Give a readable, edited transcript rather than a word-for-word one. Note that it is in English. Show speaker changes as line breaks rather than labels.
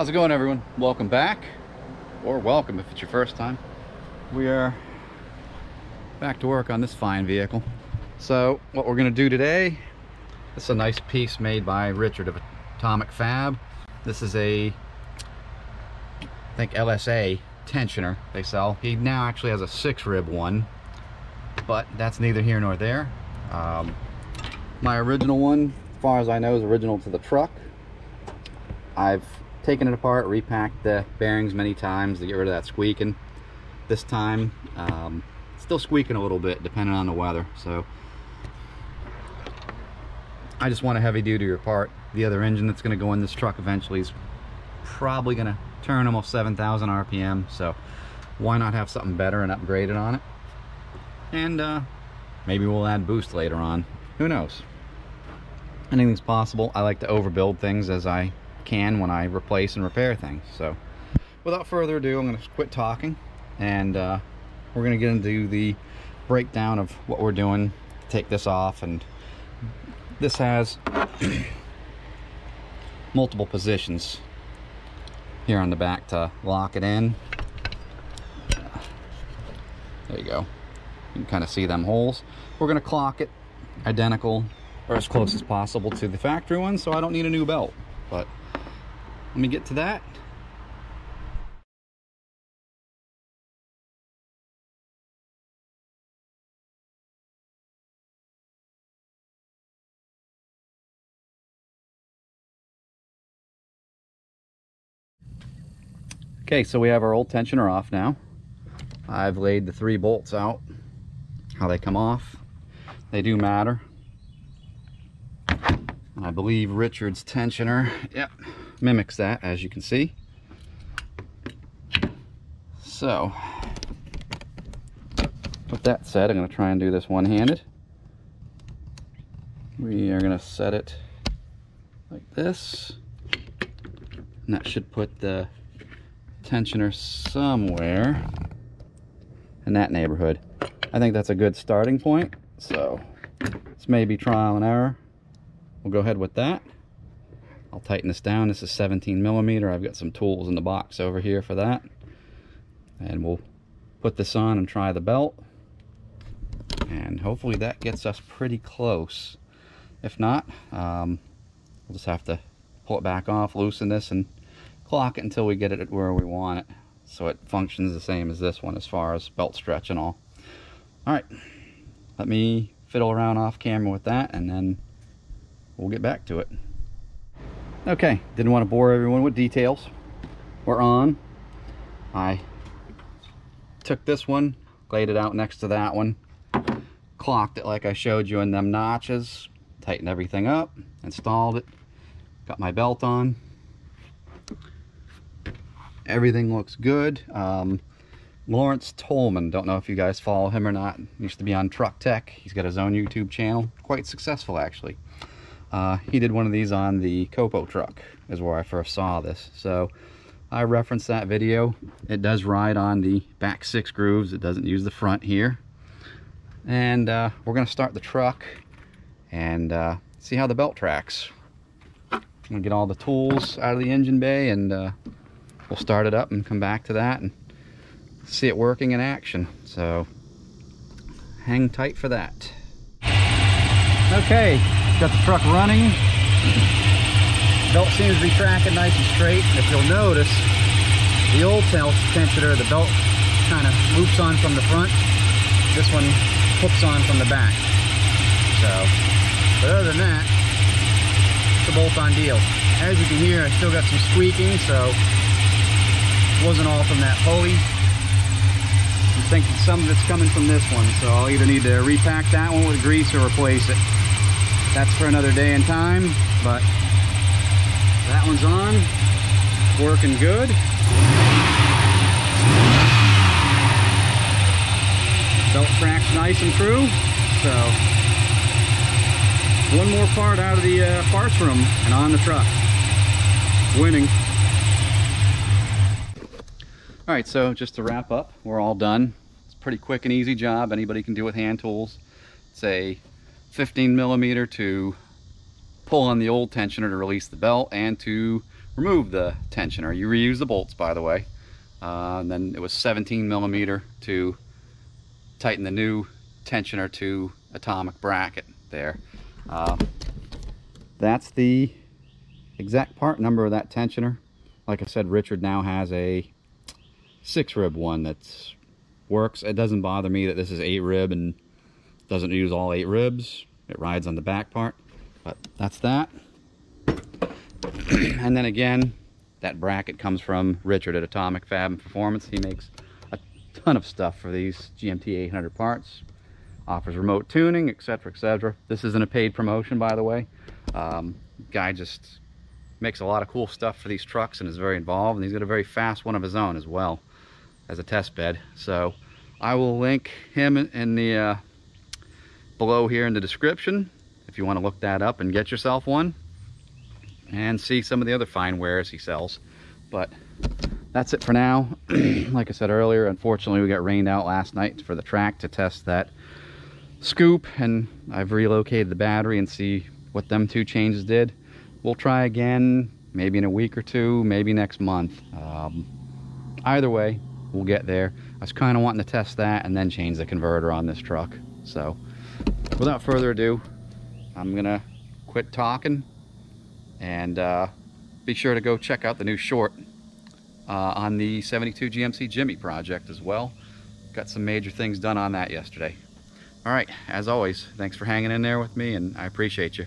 How's it going, everyone? Welcome back, or welcome if it's your first time. We are back to work on this fine vehicle. So what we're going to do today, this is a nice piece made by Richard of Atomic Fab. This is a, I think, LSA tensioner they sell. He now actually has a 6-rib one, but that's neither here nor there. My original one, as far as I know, is original to the truck. I've taken it apart, repacked the bearings many times to get rid of that squeaking. This time, still squeaking a little bit depending on the weather. So I just want a heavy duty part. The other engine that's going to go in this truck eventually is probably going to turn almost 7,000 RPM. So why not have something better and upgrade it on it? And maybe we'll add boost later on. Who knows? Anything's possible. I like to overbuild things as I can when I replace and repair things. So without further ado, I'm going to quit talking, and we're going to get into the breakdown of what we're doing to take this off. And this has multiple positions here on the back to lock it in. There you go. You can kind of see them holes. We're going to clock it identical or as close as possible to the factory one, so I don't need a new belt. But let me get to that. Okay, so we have our old tensioner off now. I've laid the 3 bolts out. How they come off, they do matter. I believe Richard's tensioner, yep, mimics that, as you can see. So with that said, I'm going to try and do this one-handed. We are going to set it like this, and that should put the tensioner somewhere in that neighborhood. I think that's a good starting point. So it's maybe trial and error. We'll go ahead with that. I'll tighten this down. This is 17mm. I've got some tools in the box over here for that. And we'll put this on and try the belt. And hopefully that gets us pretty close. If not, we'll just have to pull it back off, loosen this, and clock it until we get it where we want it, so it functions the same as this one as far as belt stretch and all. Alright, let me fiddle around off camera with that, and then we'll get back to it. Okay, didn't want to bore everyone with details. We're on. I took this one, laid it out next to that one, clocked it like I showed you in them notches, tightened everything up, installed it, got my belt on. Everything looks good. Lawrence Tolman, don't know if you guys follow him or not, used to be on Truck Tech. He's got his own YouTube channel, quite successful actually. He did one of these on the Copo truck, is where I first saw this. So I referenced that video. It does ride on the back 6 grooves. It doesn't use the front here. And we're going to start the truck and see how the belt tracks. I'm going to get all the tools out of the engine bay, and we'll start it up and come back to that and see it working in action. So hang tight for that. Okay, got the truck running. Belt seems to be tracking nice and straight. If you'll notice, the old tensioner, the belt kind of loops on from the front. This one hooks on from the back. So, but other than that, it's a bolt-on deal. As you can hear, I still got some squeaking, so it wasn't all from that pulley. I'm thinking some of it's coming from this one, so I'll either need to repack that one with grease or replace it. That's for another day and time, but that one's on, working good. Belt tracks nice and true, so one more part out of the parts room and on the truck. Winning. Alright, so just to wrap up, we're all done. It's a pretty quick and easy job. Anybody can do with hand tools. It's a 15mm to pull on the old tensioner to release the belt, and to remove the tensioner. You reuse the bolts, by the way. And then it was 17mm to tighten the new tensioner to Atomic bracket there. That's the exact part number of that tensioner. Like I said, Richard now has a 6-rib one that works. It doesn't bother me that this is 8-rib and doesn't use all 8 ribs. It rides on the back part, but that's that. And then again, that bracket comes from Richard at Atomic Fab and Performance. He makes a ton of stuff for these GMT 800 parts. Offers remote tuning, etc., etc. This isn't a paid promotion, by the way. Guy just makes a lot of cool stuff for these trucks and is very involved, and he's got a very fast one of his own as well as a test bed. So I will link him in the below here in the description if you want to look that up and get yourself one and see some of the other fine wares he sells. But that's it for now. Like I said earlier, unfortunately we got rained out last night for the track to test that scoop, and I've relocated the battery and see what them 2 changes did. We'll try again maybe in a week or 2, maybe next month. Either way, we'll get there. I was kind of wanting to test that and then change the converter on this truck. So without further ado, I'm gonna quit talking and be sure to go check out the new short on the 72 GMC Jimmy project as well. Got some major things done on that yesterday. All right, as always, thanks for hanging in there with me, and I appreciate you.